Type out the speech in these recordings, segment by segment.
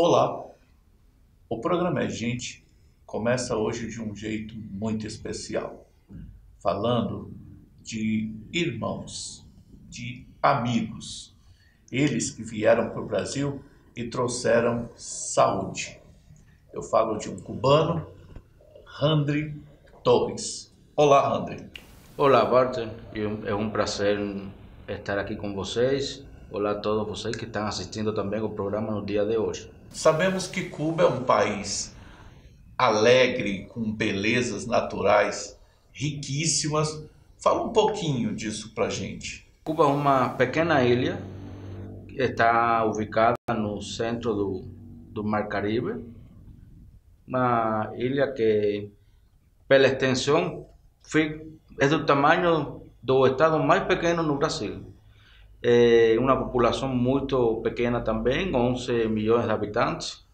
Olá, o programa É Gente começa hoje de um jeito muito especial, falando de irmãos, de amigos, eles que vieram para o Brasil e trouxeram saúde. Eu falo de um cubano, Handry Torres. Olá, Handry. Olá, Walter. É um prazer estar aqui com vocês. Olá a todos vocês que estão assistindo também ao programa no dia de hoje. Sabemos que Cuba é um país alegre, com belezas naturais riquíssimas. Fala um pouquinho disso pra gente. Cuba é uma pequena ilha que está ubicada no centro do Mar Caribe. Uma ilha que, pela extensão, é do tamanho do estado mais pequeno no Brasil. É uma população muito pequena também, 11 milhões de habitantes.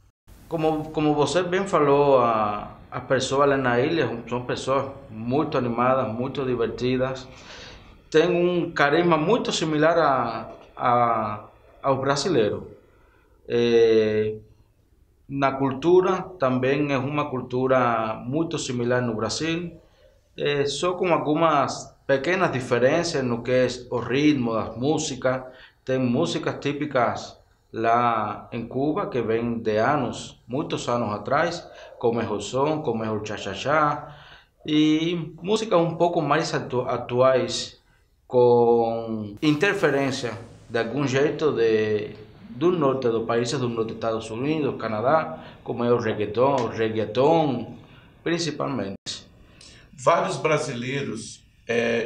Como você bem falou, as pessoas lá na ilha são pessoas muito animadas, muito divertidas. Tem um carisma muito similar ao brasileiro. Na cultura também é uma cultura muito similar no Brasil, só com algumas pequenas diferenças no que é o ritmo das músicas. Tem músicas típicas lá em Cuba que vêm de anos, muitos anos atrás, como é o som, como é o cha-cha-cha, e músicas um pouco mais atuais, com interferência de algum jeito do norte dos países do norte dos Estados Unidos, Canadá, como é o reggaeton, principalmente. Vários brasileiros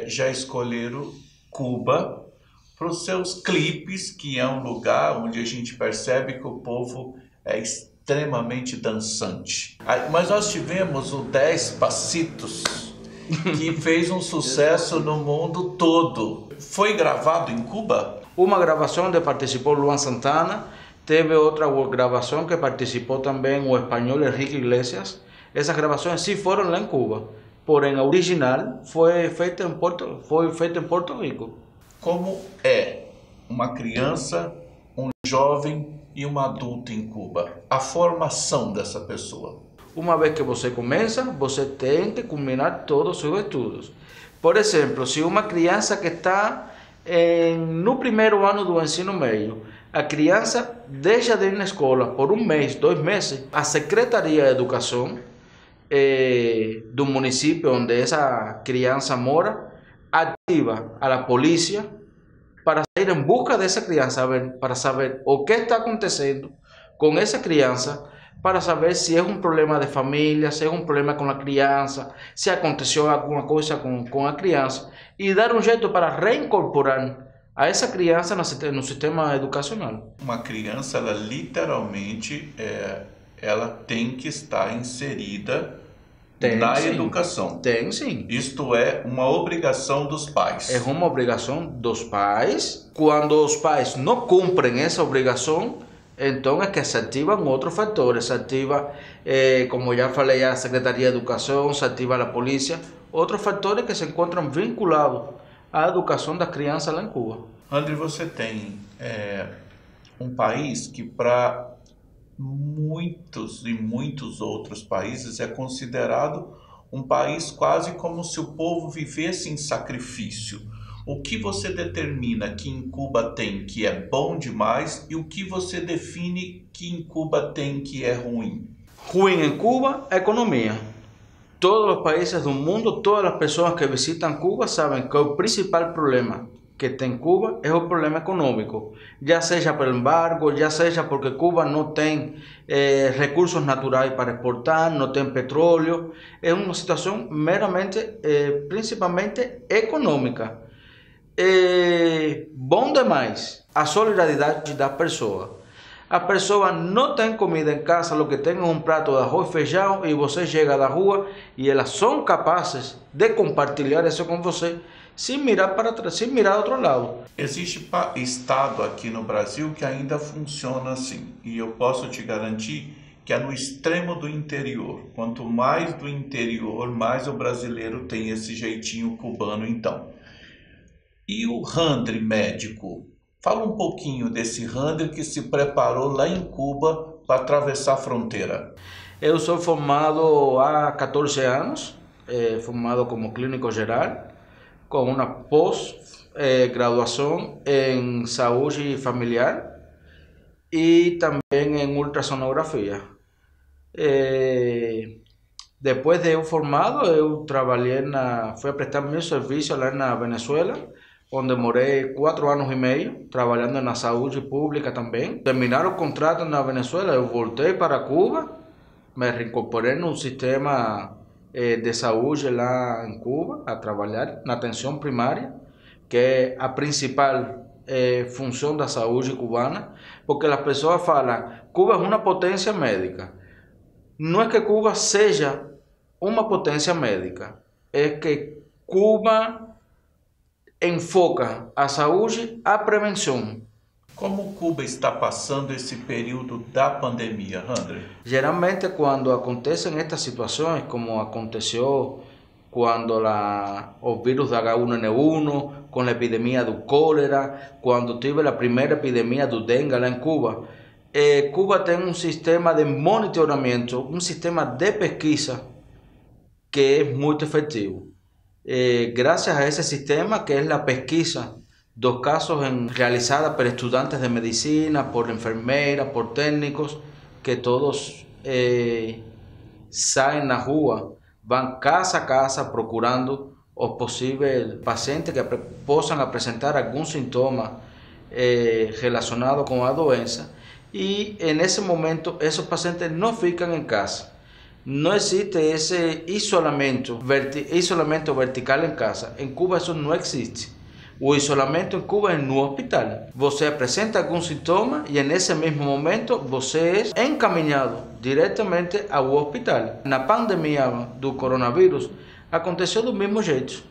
já escolheram Cuba para os seus clipes, que é um lugar onde a gente percebe que o povo é extremamente dançante. Mas nós tivemos o 10 Passitos, que fez um sucesso no mundo todo. Foi gravado em Cuba? Uma gravação onde participou Luan Santana, teve outra gravação que participou também o espanhol Enrique Iglesias. Essas gravações sim foram lá em Cuba, porém a original foi feita em Porto Rico. Como é uma criança, um jovem e um adulto em Cuba? A formação dessa pessoa. Uma vez que você começa, você tem que culminar todos os seus estudos. Por exemplo, se uma criança que está no primeiro ano do ensino médio, a criança deixa de ir na escola por um mês, 2 meses, a Secretaria de Educação do município onde essa criança mora ativa a polícia para ir em busca dessa criança, para saber o que está acontecendo com essa criança, para saber se é um problema de família, se é um problema com a criança, se aconteceu alguma coisa com a criança, e dar um jeito para reincorporar a essa criança no sistema educacional. Uma criança, ela literalmente ela tem que estar inserida na educação. Tem sim. Isto é uma obrigação dos pais. É uma obrigação dos pais. Quando os pais não cumprem essa obrigação, então é que se ativam outros fatores. Se ativa, como já falei, a Secretaria de Educação, se ativa a polícia. Outros fatores que se encontram vinculados à educação das crianças lá em Cuba. André, você tem um país que para muitos e muitos outros países é considerado um país quase como se o povo vivesse em sacrifício. O que você determina que em Cuba tem que é bom demais e o que você define que em Cuba tem que é ruim? Ruim em Cuba, a economia. Todos os países do mundo, todas as pessoas que visitam Cuba sabem que o principal problema que tem Cuba é o problema econômico, já seja pelo embargo, já seja porque Cuba não tem recursos naturais para exportar, não tem petróleo. É uma situação meramente, principalmente econômica. Bom demais a solidariedade da pessoa. A pessoa não tem comida em casa, o que tem é um prato de arroz e feijão, e você chega da rua e elas são capazes de compartilhar isso com você, sem mirar para trás, sem mirar ao outro lado. Existe estado aqui no Brasil que ainda funciona assim, e eu posso te garantir que é no extremo do interior. Quanto mais do interior, mais o brasileiro tem esse jeitinho cubano então. E o Handry médico, Fala um pouquinho desse Handel que se preparou lá em Cuba para atravessar a fronteira. Eu sou formado há 14 anos, formado como clínico geral, com uma pós-graduação em saúde familiar e também em ultrassonografia. Depois de eu formado, eu fui a prestar meu serviço lá na Venezuela, onde morei 4 anos e meio, trabalhando na saúde pública também. Terminaram o contrato na Venezuela, eu voltei para Cuba, me reincorporei no sistema de saúde lá em Cuba, a trabalhar na atenção primária, que é a principal função da saúde cubana, porque as pessoas falam, Cuba é uma potência médica. Não é que Cuba seja uma potência médica, é que Cuba enfoca a saúde à prevenção. Como Cuba está passando esse período da pandemia, Handel? Geralmente quando acontecem estas situações, como aconteceu quando o vírus da H1N1, com a epidemia do cólera, quando tive a primeira epidemia do dengue lá em Cuba, Cuba tem um sistema de monitoramento, um sistema de pesquisa que é muito efetivo. Gracias a ese sistema, que es la pesquisa, dos casos realizada por estudiantes de medicina, por enfermeras, por técnicos, que todos salen na rua, van casa a casa procurando os possíveis pacientes que possam apresentar algum sintoma relacionado com a doença, y en ese momento esos pacientes no fican en casa. No existe ese isolamiento vertical en casa. En Cuba eso no existe. O isolamento em Cuba é no hospital. Você apresenta algum sintoma e nesse mesmo momento você é encaminhado diretamente ao hospital. Na pandemia do coronavírus aconteceu do mesmo jeito.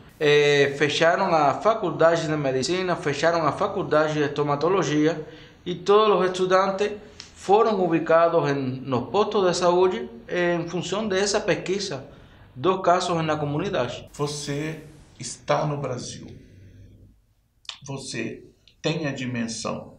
Fecharam a faculdade de medicina, fecharam a faculdade de estomatologia e todos os estudantes foram ubicados nos postos de saúde em função dessa pesquisa dos casos na comunidade. Você está no Brasil. Você tem a dimensão,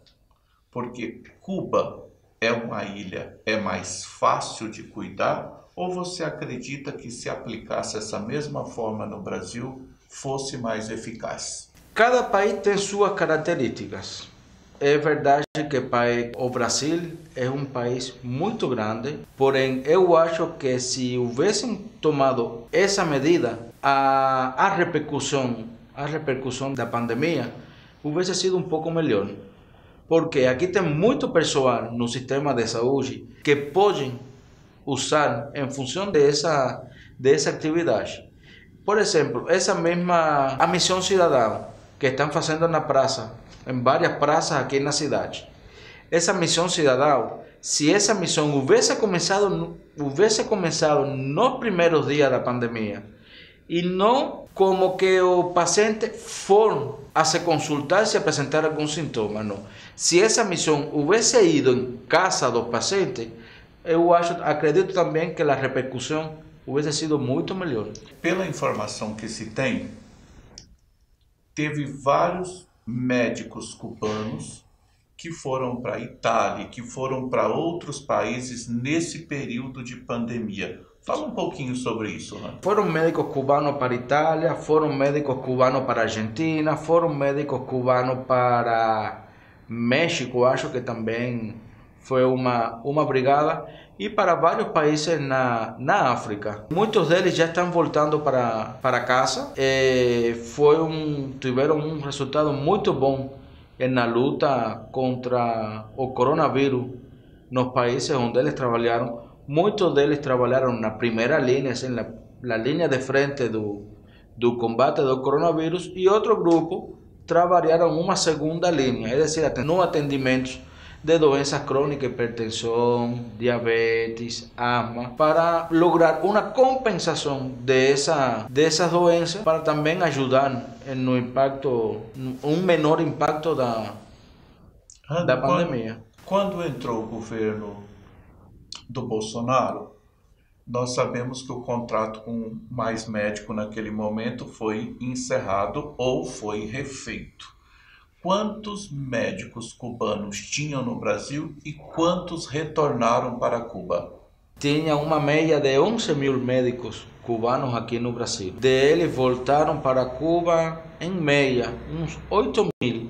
porque Cuba é uma ilha, é mais fácil de cuidar, ou você acredita que se aplicasse essa mesma forma no Brasil, fosse mais eficaz? Cada país tem suas características. É verdade que o Brasil é um país muito grande, porém eu acho que se houvessem tomado essa medida, a repercussão da pandemia hubiese sido um pouco melhor. Porque aqui tem muito pessoal no sistema de saúde que podem usar em função dessa atividade. Por exemplo, a missão cidadã que estão fazendo na praça, em várias praças aqui na cidade. Essa missão cidadã, se essa missão houvesse começado nos primeiros dias da pandemia, e não como que o paciente for a se consultar se apresentar algum sintoma, não. Se essa missão houvesse ido em casa dos pacientes, eu acredito também que a repercussão houvesse sido muito melhor. Pela informação que se tem, teve vários médicos cubanos que foram para a Itália, que foram para outros países nesse período de pandemia. Fala um pouquinho sobre isso, né? Foram médicos cubanos para a Itália, foram médicos cubanos para a Argentina, foram médicos cubanos para México, acho que também foi uma brigada, e para vários países na África. Muitos deles já estão voltando para casa. Tiveram um resultado muito bom na luta contra o coronavírus nos países onde eles trabalharam. Muitos deles trabalharam na primeira linha, assim, na linha de frente do combate do coronavírus, e outro grupo trabalharam uma segunda linha, é decir, no atendimento de doenças crônicas, hipertensão, diabetes, asma, para lograr uma compensação dessas doenças, para também ajudar no impacto, um menor impacto da pandemia. Quando entrou o governo do Bolsonaro, nós sabemos que o contrato com Mais Médico naquele momento foi encerrado ou foi refeito. quantos médicos cubanos tinham no Brasil e quantos retornaram para Cuba? Tinha uma média de 11.000 médicos cubanos aqui no Brasil. Deles voltaram para Cuba em média uns 8.000.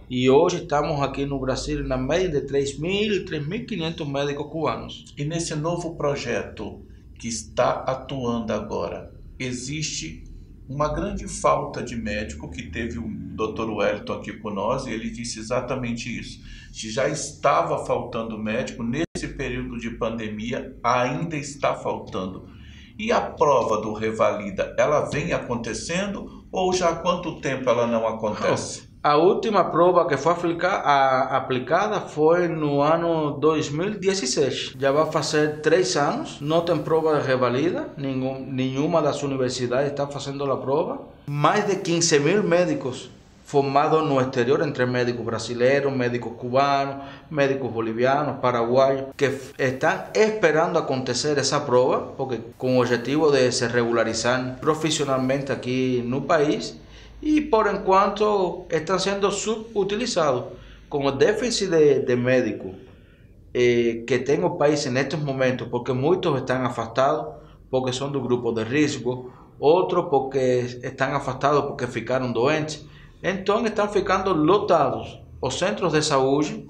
E hoje estamos aqui no Brasil na média de 3.000 e 3.500 médicos cubanos. E nesse novo projeto que está atuando agora, existe uma grande falta de médico, que teve o Dr. Wellington aqui com nós, e ele disse exatamente isso. Se já estava faltando médico, nesse período de pandemia ainda está faltando. E a prova do Revalida, ela vem acontecendo ou já há quanto tempo ela não acontece? A última prova que foi aplicada foi no ano 2016. Já vai fazer 3 anos, não tem prova de revalida, nenhuma das universidades está fazendo a prova. Mais de 15.000 médicos formados no exterior, entre médicos brasileiros, médicos cubanos, médicos bolivianos, paraguayos, que están esperando acontecer esa prova, porque con el objetivo de se regularizar profesionalmente aquí en el país, y por enquanto están siendo subutilizados. Con el déficit de médicos que tem o país en estos momentos, porque muchos están afastados porque son de grupos de riesgo, otros porque están afastados porque ficaram doentes. Então estão ficando lotados os centros de saúde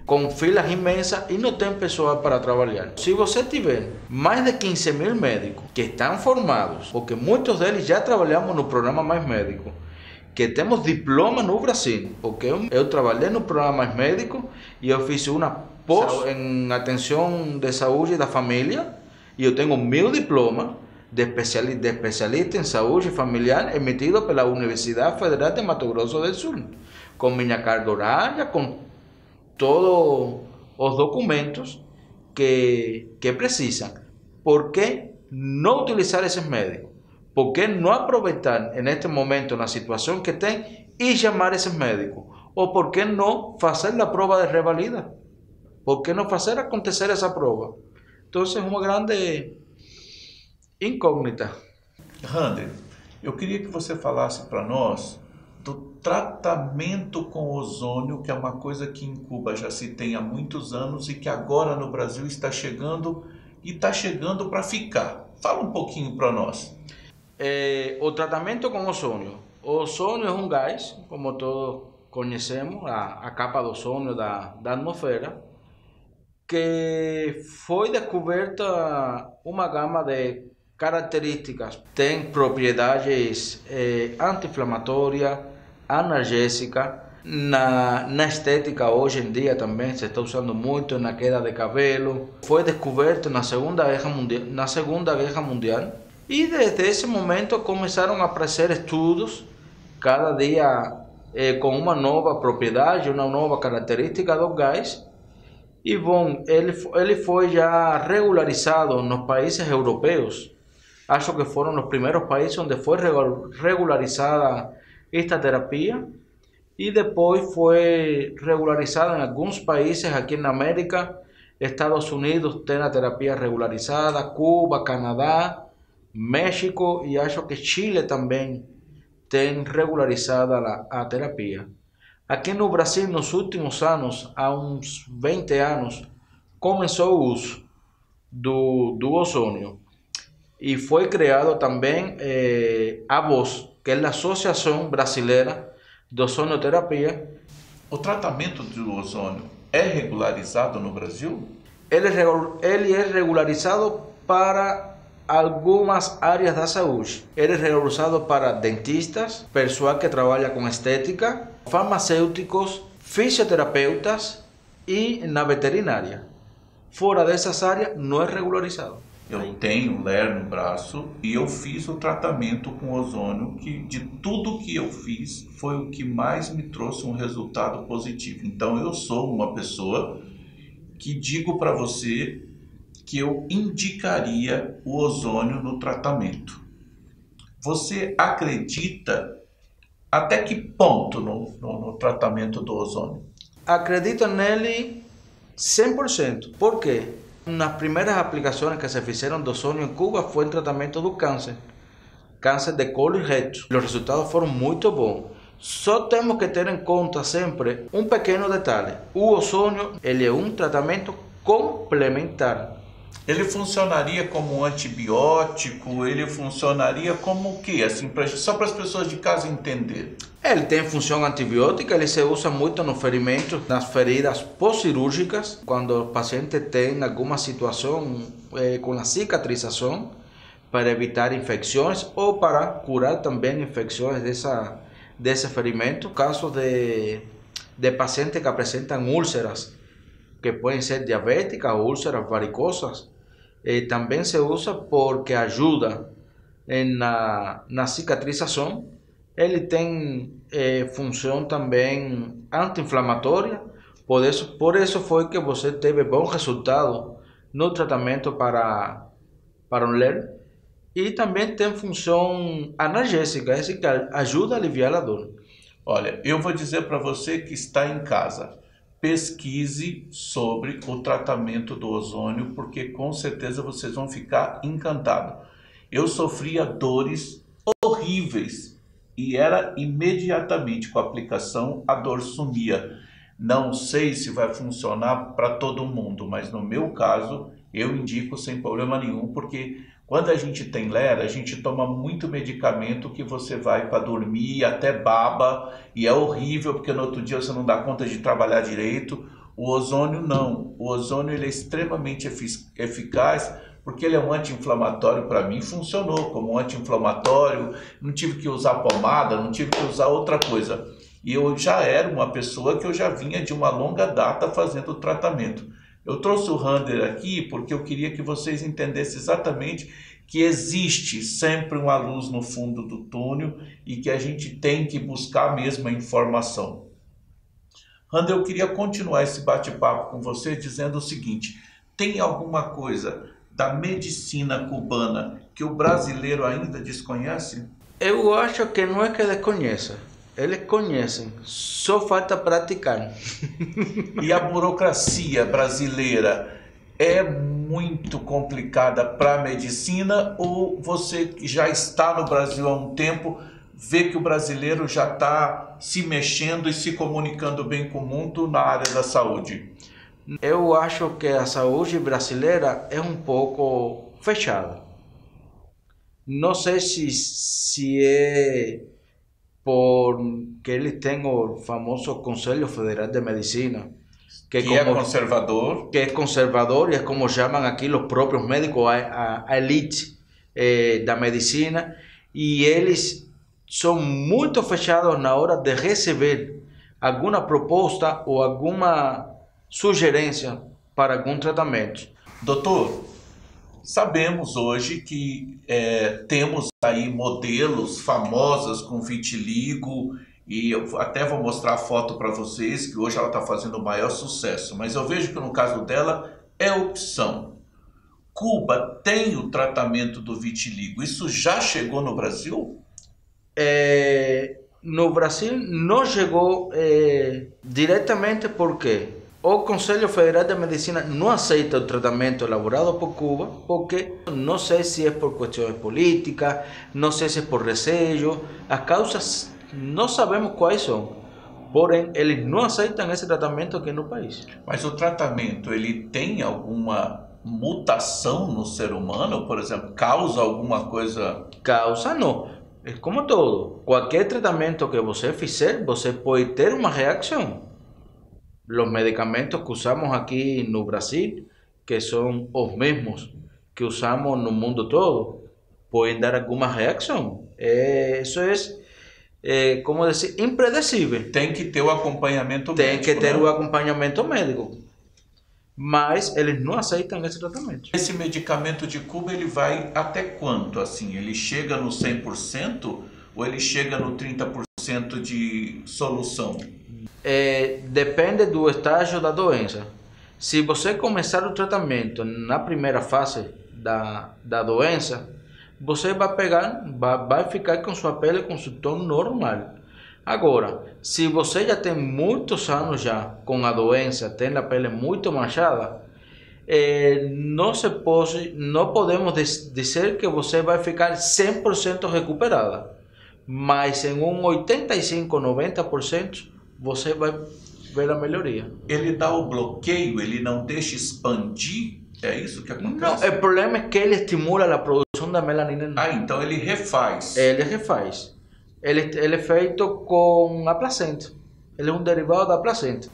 com filas imensas e não tem pessoal para trabalhar. Se você tiver mais de 15.000 médicos que estão formados, porque muitos deles já trabalhamos no programa Mais Médico, que temos diploma no Brasil, porque eu trabalhei no programa Mais Médico e eu fiz uma pós em atenção de saúde da família e eu tenho meu diploma de especialista em saúde familiar emitido pela Universidade Federal de Mato Grosso do Sul, com minha carga horária, com todos os documentos que precisam. Por que não utilizar esses médicos? Por que não aproveitar neste momento na situação que tem e chamar esses médicos? Ou por que não fazer a prova de revalida? Por que não fazer acontecer essa prova? Então, é uma grande incógnita. Rander, eu queria que você falasse para nós do tratamento com ozônio, que é uma coisa que em Cuba já se tem há muitos anos e que agora no Brasil está chegando e está chegando para ficar. Fala um pouquinho para nós. O tratamento com ozônio. O ozônio é um gás, como todos conhecemos, a capa de ozônio da atmosfera, que foi descoberta uma gama de características. Tem propriedades anti-inflamatórias, analgésicas. Na estética hoje em dia também se está usando muito na queda de cabelo. Foi descoberto na Segunda Guerra Mundial. E desde esse momento começaram a aparecer estudos, cada dia com uma nova propriedade, uma nova característica do gás. E bom, ele foi já regularizado nos países europeus. Acho que foram os primeiros países onde foi regularizada esta terapia. E depois foi regularizada em alguns países aqui na América. Estados Unidos tem a terapia regularizada, Cuba, Canadá, México e acho que Chile também tem regularizada a terapia. Aqui no Brasil, nos últimos anos, há uns 20 anos, começou o uso do ozônio. E foi criado também a ABOS, que é a Associação Brasileira de Ozonioterapia. O tratamento do ozônio é regularizado no Brasil? Ele é regularizado para algumas áreas da saúde. Ele é regularizado para dentistas, pessoal que trabalha com estética, farmacêuticos, fisioterapeutas e na veterinária. Fora dessas áreas, não é regularizado. Eu tenho LER no braço e eu fiz o tratamento com ozônio, que de tudo que eu fiz foi o que mais me trouxe um resultado positivo. Então eu sou uma pessoa que digo para você que eu indicaria o ozônio no tratamento. Você acredita até que ponto no tratamento do ozônio? Acredito nele 100%. Por quê? Nas primeiras aplicações que se fizeram do ozônio em Cuba foi em tratamento do câncer de colo e reto. Os resultados foram muito bons. Só temos que ter em conta sempre um pequeno detalhe. O ozônio ele é um tratamento complementar. Ele funcionaria como um antibiótico? Ele funcionaria como o quê? Assim, só para as pessoas de casa entenderem. Ele tem função antibiótica, ele se usa muito no ferimento, nas feridas pós-cirúrgicas, quando o paciente tem alguma situação com a cicatrização, para evitar infecções ou para curar também infecções desse ferimento. Caso de pacientes que apresentam úlceras, que podem ser diabéticas ou úlceras varicosas, também se usa porque ajuda na cicatrização. Ele tem função também anti-inflamatória, por isso foi que você teve bom resultado no tratamento para o LER, e também tem função analgésica, esse que ajuda a aliviar a dor. Olha, eu vou dizer para você que está em casa, pesquise sobre o tratamento do ozônio, porque com certeza vocês vão ficar encantados. Eu sofria dores horríveis e era imediatamente com a aplicação a dor sumia. Não sei se vai funcionar para todo mundo, mas no meu caso eu indico sem problema nenhum, porque quando a gente tem LER, a gente toma muito medicamento que você vai para dormir, até baba, e é horrível porque no outro dia você não dá conta de trabalhar direito. O ozônio não, o ozônio ele é extremamente eficaz, porque ele é um anti-inflamatório. Para mim funcionou como um anti-inflamatório, não tive que usar pomada, não tive que usar outra coisa. E eu já era uma pessoa que eu já vinha de uma longa data fazendo o tratamento. Eu trouxe o Rander aqui porque eu queria que vocês entendessem exatamente que existe sempre uma luz no fundo do túnel e que a gente tem que buscar a mesma informação. Rander, eu queria continuar esse bate-papo com você dizendo o seguinte: tem alguma coisa da medicina cubana que o brasileiro ainda desconhece? Eu acho que não é que desconheça. Eles conhecem, só falta praticar. E a burocracia brasileira é muito complicada para a medicina, ou você que já está no Brasil há um tempo, vê que o brasileiro já está se mexendo e se comunicando bem com o mundo na área da saúde? Eu acho que a saúde brasileira é um pouco fechada. Não sei se é porque ele tem o famoso Conselho Federal de Medicina, que é conservador. Que é conservador, e é como chamam aqui os próprios médicos, a elite da medicina, e eles são muito fechados na hora de receber alguma proposta ou alguma sugerência para algum tratamento. Doutor, sabemos hoje que temos aí modelos famosas com vitiligo, e eu até vou mostrar a foto para vocês, que hoje ela está fazendo o maior sucesso, mas eu vejo que no caso dela é opção. Cuba tem o tratamento do vitiligo, isso já chegou no Brasil? No Brasil não chegou diretamente porque o Conselho Federal de Medicina não aceita o tratamento elaborado por Cuba, porque não sei se é por questões políticas, não sei se é por receio, as causas não sabemos quais são, porém eles não aceitam esse tratamento aqui no país. Mas o tratamento, ele tem alguma mutação no ser humano, por exemplo, causa alguma coisa? Causa não, é como todo, qualquer tratamento que você fizer, você pode ter uma reação. Los medicamentos que usamos aquí no Brasil, que son os mesmos que usamos no mundo todo, pueden dar alguma reação. Isso é, como dizer, impredecível. Tem que ter o acompanhamento médico. Tem que ter o acompanhamento médico. Mas eles não aceitam esse tratamento. Esse medicamento de Cuba, ele vai até quanto? Assim, ele chega no 100% ou ele chega no 30% de solução? Depende do estágio da doença. Se você começar o tratamento na primeira fase da doença, você vai ficar com sua pele com seu tom normal. Agora, se você já tem muitos anos já com a doença, tem a pele muito manchada, não podemos dizer que você vai ficar 100% recuperada, mas em 85, 90% você vai ver a melhoria. Ele dá o bloqueio, ele não deixa expandir? É isso que acontece? Não, o problema é que ele estimula a produção da melanina. Ah, então ele refaz. Ele refaz. Ele é feito com a placenta. Ele é um derivado da placenta.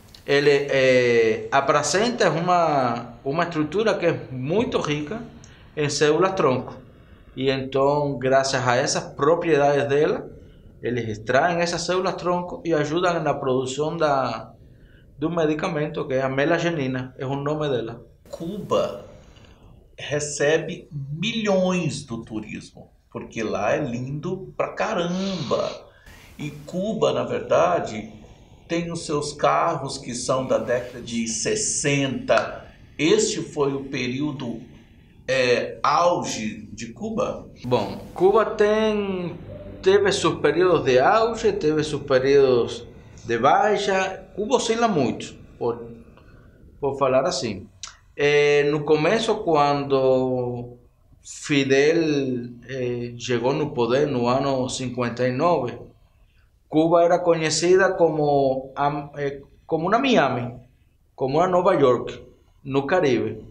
A placenta é uma estrutura que é muito rica em células tronco. E então, graças a essas propriedades dela, eles extraem essas células tronco e ajudam na produção de um medicamento que é a melagenina, é o nome dela. Cuba recebe milhões do turismo, porque lá é lindo pra caramba. E Cuba, na verdade, tem os seus carros que são da década de 60. Este foi o período auge de Cuba? Bom, Cuba teve seus períodos de auge, teve seus períodos de baixa. Cuba oscila muito, por falar assim. No começo, quando Fidel chegou no poder no ano 59, Cuba era conhecida como uma Miami, como uma Nova York, no Caribe,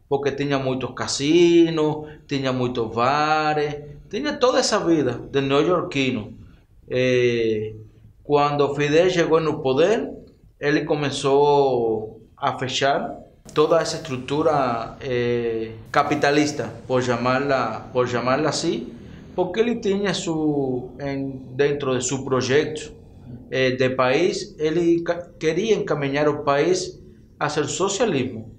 porque tinha muitos cassinos, tinha muitos bares, tinha toda essa vida de neoyorquino. Quando Fidel chegou no poder, ele começou a fechar toda essa estrutura capitalista, por llamarla assim, porque ele tinha dentro de seu projeto de país, ele queria encaminhar o país hacia o socialismo.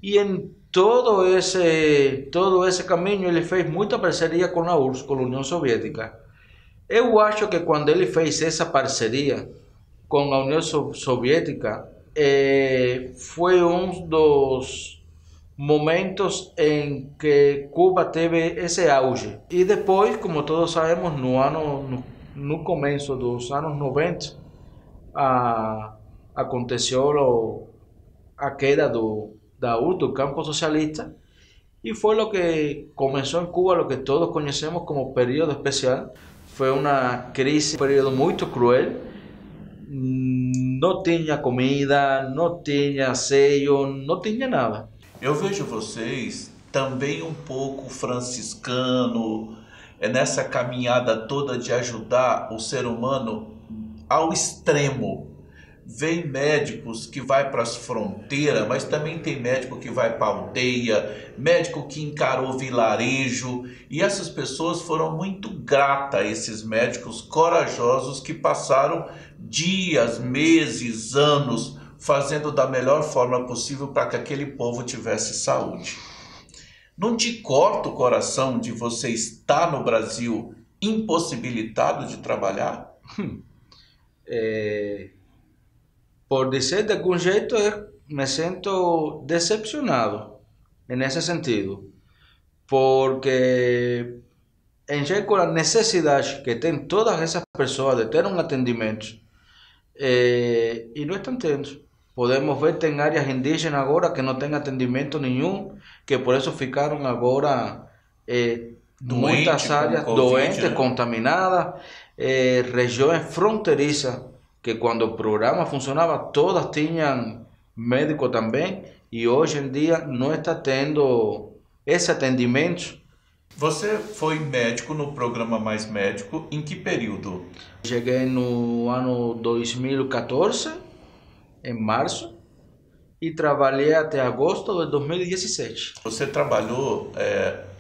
E em todo esse caminho ele fez muita parceria com a URSS, com a União Soviética. Eu acho que quando ele fez essa parceria com a União Soviética, foi um dos momentos em que Cuba teve esse auge. E depois, como todos sabemos, no começo dos anos 90, aconteceu a queda da URSS, do campo socialista, e foi o que começou em Cuba, o que todos conhecemos como período especial. Foi uma crise, um período muito cruel. Não tinha comida, não tinha asseio, não tinha nada. Eu vejo vocês também um pouco franciscano, nessa caminhada toda de ajudar o ser humano ao extremo. Vem médicos que vai para as fronteiras, mas também tem médico que vai para a aldeia, médico que encarou vilarejo, e essas pessoas foram muito gratas a esses médicos corajosos que passaram dias, meses, anos fazendo da melhor forma possível para que aquele povo tivesse saúde. Não te corta o coração de você estar no Brasil impossibilitado de trabalhar? Por dizer de algum jeito, me sinto decepcionado nesse sentido, porque enxergo a necessidade que tem todas essas pessoas de ter um atendimento e não estão tendo. Podemos ver, tem áreas indígenas agora que não tem atendimento nenhum, que por isso ficaram agora muitas áreas doentes, né? Contaminadas, regiões fronteiriças, que quando o programa funcionava, todas tinham médico também, e hoje em dia não está tendo esse atendimento. Você foi médico no programa Mais Médico em que período? Cheguei no ano 2014, em março, e trabalhei até agosto de 2017. Você trabalhou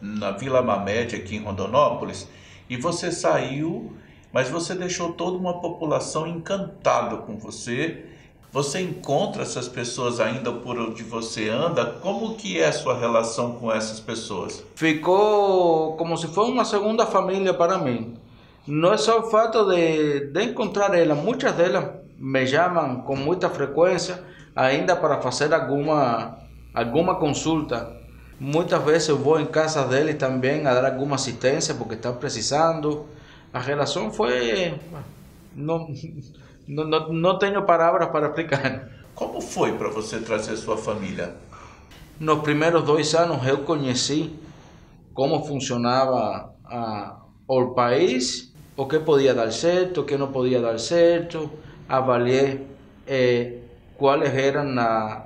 na Vila Mamed, aqui em Rondonópolis, e você saiu, mas você deixou toda uma população encantada com você. Você encontra essas pessoas ainda por onde você anda? Como que é a sua relação com essas pessoas? Ficou como se fosse uma segunda família para mim. Não é só o fato de encontrar elas, muitas delas me chamam com muita frequência ainda para fazer alguma consulta. Muitas vezes eu vou em casa deles também a dar alguma assistência porque estão precisando. A relação foi... Não tenho palavras para explicar. Como foi para você trazer sua família? Nos primeiros 2 anos eu conheci como funcionava o país o que podia dar certo, o que não podia dar certo, avaliei quais eram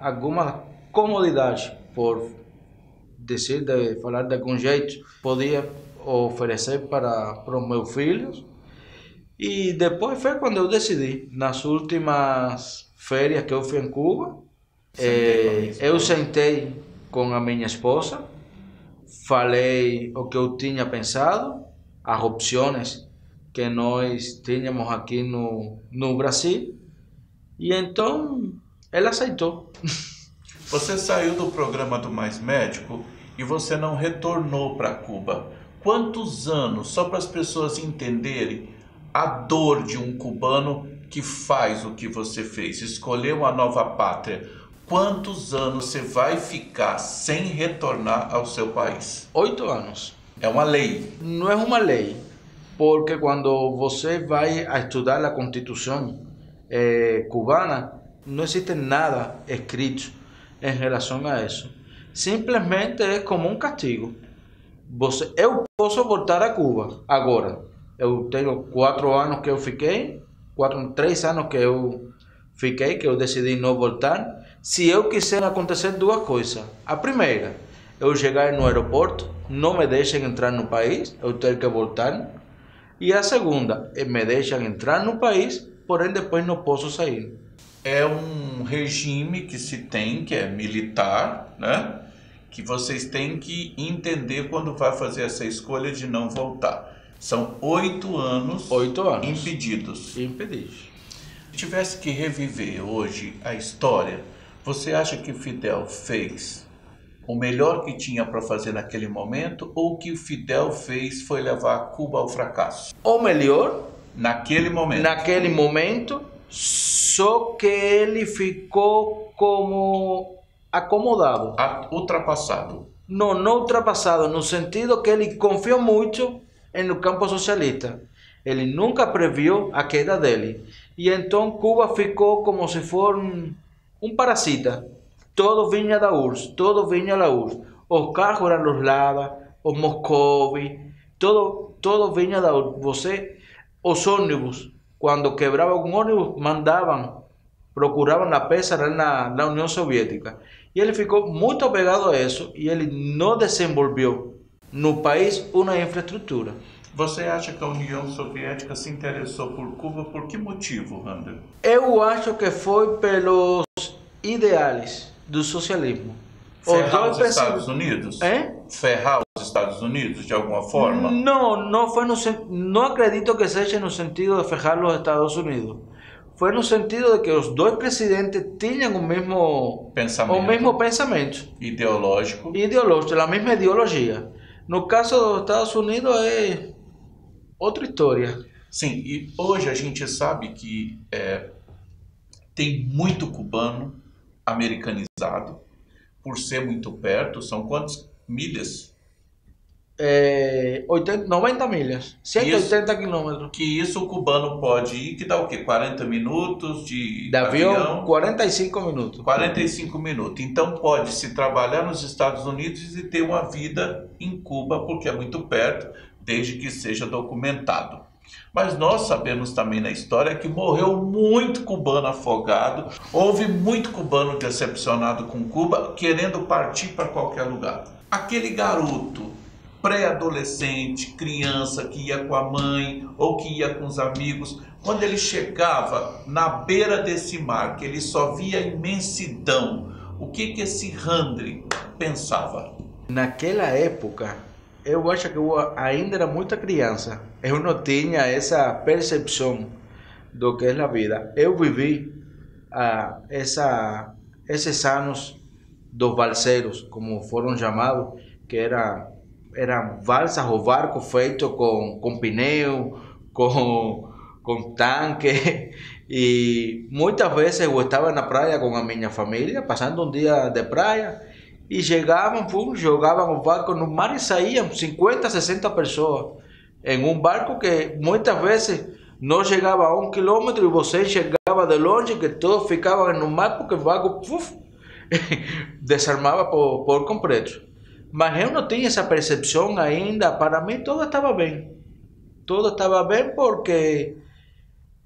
algumas comodidades, por falar de algum jeito, podia oferecer para os meus filhos. E depois foi quando eu decidi, nas últimas férias que eu fui em Cuba, eu sentei com a minha esposa, falei o que eu tinha pensado, as opções que nós tínhamos aqui no Brasil, e então ela aceitou. Você saiu do programa do Mais Médico e você não retornou para Cuba. Quantos anos, só para as pessoas entenderem a dor de um cubano que faz o que você fez, escolheu uma nova pátria, quantos anos você vai ficar sem retornar ao seu país? 8 anos. É uma lei. Não é uma lei, porque quando você vai a estudar a Constituição cubana, não existe nada escrito em relação a isso. Simplesmente é como um castigo. Eu posso voltar a Cuba agora. Eu tenho 4 anos que eu fiquei, 3 anos que eu fiquei, que eu decidi não voltar. Se eu quiser, acontecer 2 coisas. A primeira, eu chegar no aeroporto, não me deixem entrar no país, eu tenho que voltar. E a segunda, me deixam entrar no país, porém depois não posso sair. É um regime que se tem, que é militar, né? Que vocês têm que entender quando vai fazer essa escolha de não voltar. São 8 anos, impedidos. Se tivesse que reviver hoje a história, você acha que Fidel fez o melhor que tinha para fazer naquele momento, ou o que o Fidel fez foi levar Cuba ao fracasso? O melhor, naquele momento, só que ele ficou como acomodado. Ultrapassado. Não ultrapassado, no sentido que ele confiou muito no campo socialista. Ele nunca previu a queda dele. E então Cuba ficou como se fosse um parasita. Todo vinha da URSS, todo vinha da URSS. Os carros eram os Lada, os Moscovi, todo vinha da URSS. Os ônibus, quando quebrava algum ônibus, procuravam a peça na União Soviética. E ele ficou muito apegado a isso e ele não desenvolveu no país uma infraestrutura. Você acha que a União Soviética se interessou por Cuba por que motivo, Randall? Eu acho que foi pelos ideais do socialismo. Ferrar os Estados Unidos? Ferrar os Estados Unidos de alguma forma? Não foi não acredito que seja no sentido de ferrar os Estados Unidos. Foi no sentido de que os 2 presidentes tinham o mesmo pensamento. Ideológico, a mesma ideologia. No caso dos Estados Unidos é outra história. Sim, e hoje a gente sabe que tem muito cubano americanizado, por ser muito perto. São quantas milhas? 90 milhas, 180 quilômetros. Que isso o cubano pode ir, que dá o quê? 40 minutos de avião? 45 minutos. 45 minutos. Então pode-se trabalhar nos Estados Unidos e ter uma vida em Cuba, porque é muito perto, desde que seja documentado. Mas nós sabemos também na história que morreu muito cubano afogado, houve muito cubano decepcionado com Cuba, querendo partir para qualquer lugar. Aquele garoto pré-adolescente, criança que ia com a mãe ou que ia com os amigos, quando ele chegava na beira desse mar, que ele só via a imensidão, o que esse Randall pensava? Naquela época, eu acho que eu ainda era muita criança. Eu não tinha essa percepção do que é a vida. Eu vivi esses anos dos balseiros, como foram chamados, que eram balsas ou barcos feitos com pneu, com tanque. E muitas vezes eu estava na praia com a minha família, passando um dia de praia, e chegavam, jogavam o barco no mar e saíam 50, 60 pessoas em um barco que muitas vezes não chegava a 1 quilômetro e você chegava de longe, que todos ficavam no mar porque o barco desarmava por completo. Mas eu não tinha essa percepção ainda. Para mim tudo estava bem. Tudo estava bem porque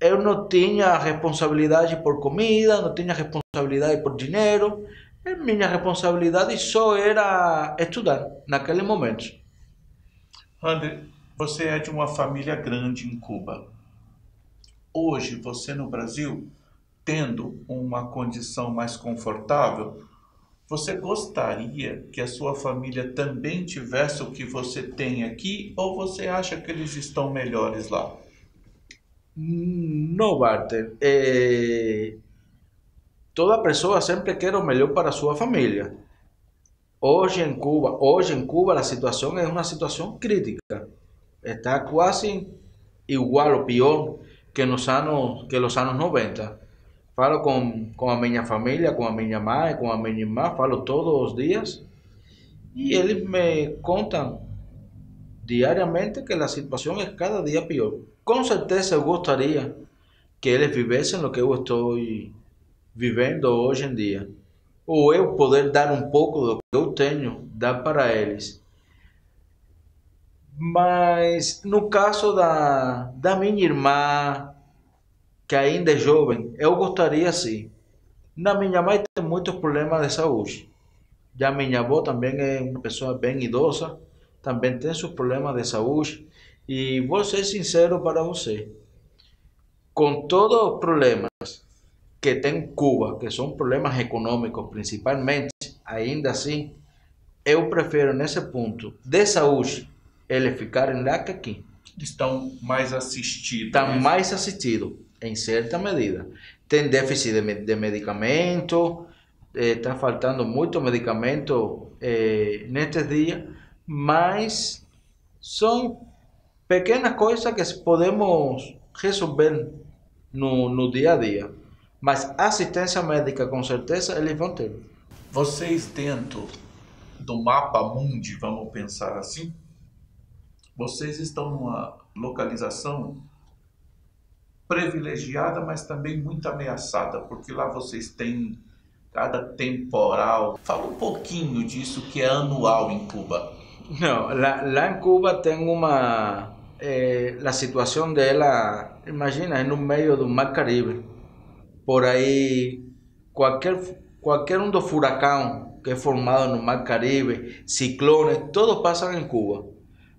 eu não tinha responsabilidade por comida, não tinha responsabilidade por dinheiro. Minha responsabilidade só era estudar naquele momento. André, você é de uma família grande em Cuba. Hoje, você no Brasil, tendo uma condição mais confortável, você gostaria que a sua família também tivesse o que você tem aqui ou você acha que eles estão melhores lá? Não, Walter. Toda pessoa sempre quer o melhor para sua família. Hoje em Cuba a situação é uma situação crítica. Está quase igual ou pior que os anos 90. Falo com a minha família, com a minha mãe, com a minha irmã, falo todos os dias e eles me contam diariamente que a situação é cada dia pior. Com certeza eu gostaria que eles vivessem o que eu estou vivendo hoje em dia. Ou eu poder dar um pouco do que eu tenho, dar para eles. Mas no caso da minha irmã, que ainda é jovem, eu gostaria sim. Na minha mãe tem muitos problemas de saúde. Já minha avó também é uma pessoa bem idosa, também tem seus problemas de saúde. E vou ser sincero para você, com todos os problemas que tem Cuba, que são problemas econômicos principalmente, ainda assim, eu prefiro nesse ponto de saúde eles ficarem lá que aqui. Estão mais assistidos, Está né? mais assistido, em certa medida. Tem déficit de medicamento, está faltando muito medicamento nestes dias, mas são pequenas coisas que podemos resolver no dia a dia. Mas assistência médica, com certeza, eles vão ter. Vocês dentro do mapa mundi, vamos pensar assim, vocês estão numa localização privilegiada, mas também muito ameaçada, porque lá vocês têm cada temporal. Fala um pouquinho disso que é anual em Cuba. Não, lá em Cuba tem uma... a situação dela, imagina, é no meio do Mar Caribe. Por aí, qualquer um dos furacões que é formado no Mar Caribe, ciclones, todos passam em Cuba.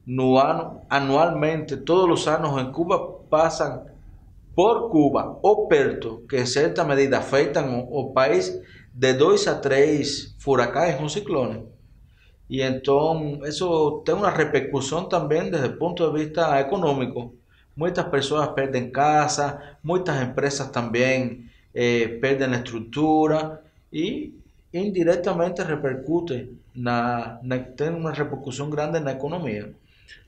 No ano, anualmente, todos os anos em Cuba passam por Cuba ou perto, que em certa medida afetam o país de 2 a 3 furacões ou ciclones. E então isso tem uma repercussão também desde o ponto de vista econômico. Muitas pessoas perdem casa, muitas empresas também perdem estrutura e indiretamente repercute tem uma repercussão grande na economia.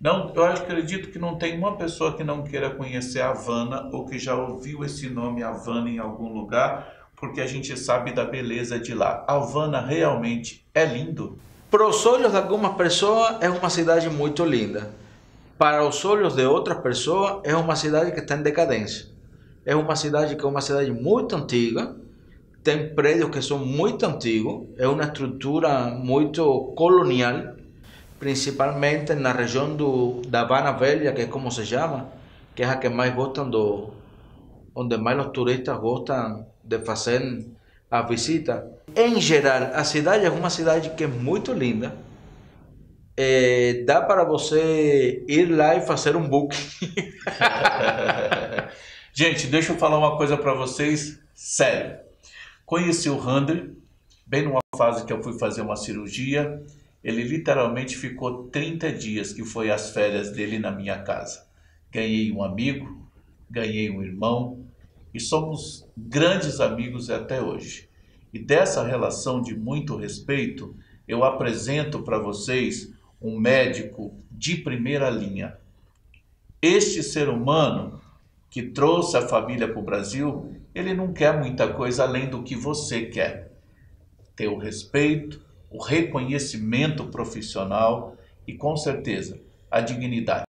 Não, eu acredito que não tem uma pessoa que não queira conhecer a Havana ou que já ouviu esse nome Havana em algum lugar, porque a gente sabe da beleza de lá. A Havana realmente é lindo. Para os olhos de algumas pessoas é uma cidade muito linda. Para os olhos de outras pessoas é uma cidade que está em decadência. É uma cidade que é uma cidade muito antiga, tem prédios que são muito antigos, é uma estrutura muito colonial, principalmente na região da Habana Velha, que é como se chama, que é a que mais gostam onde mais os turistas gostam de fazer a visita. Em geral, a cidade é uma cidade que é muito linda. Dá para você ir lá e fazer um book. Gente, deixa eu falar uma coisa para vocês, sério. Conheci o Handry bem numa fase que eu fui fazer uma cirurgia. Ele literalmente ficou 30 dias, que foi as férias dele na minha casa. Ganhei um amigo, ganhei um irmão e somos grandes amigos até hoje. E dessa relação de muito respeito, eu apresento para vocês um médico de primeira linha. Este ser humano que trouxe a família para o Brasil, ele não quer muita coisa além do que você quer. Ter o respeito, o reconhecimento profissional e, com certeza, a dignidade.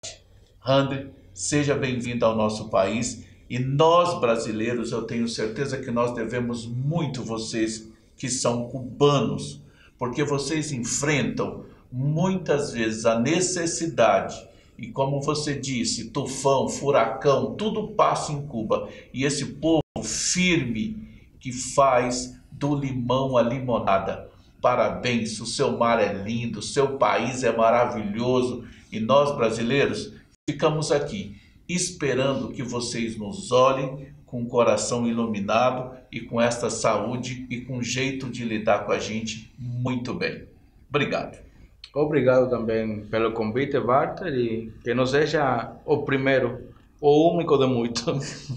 Handry, seja bem-vindo ao nosso país e nós, brasileiros, eu tenho certeza que nós devemos muito vocês que são cubanos, porque vocês enfrentam muitas vezes a necessidade E como você disse, tufão, furacão, tudo passa em Cuba. E esse povo firme que faz do limão a limonada. Parabéns, o seu mar é lindo, o seu país é maravilhoso. E nós, brasileiros, ficamos aqui esperando que vocês nos olhem com o coração iluminado e com esta saúde e com jeito de lidar com a gente muito bem. Obrigado. Obrigado também pelo convite, Walter, e que não seja o primeiro, o único de muitos.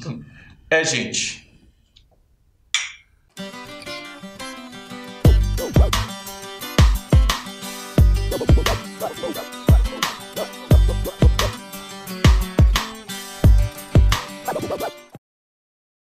É, gente.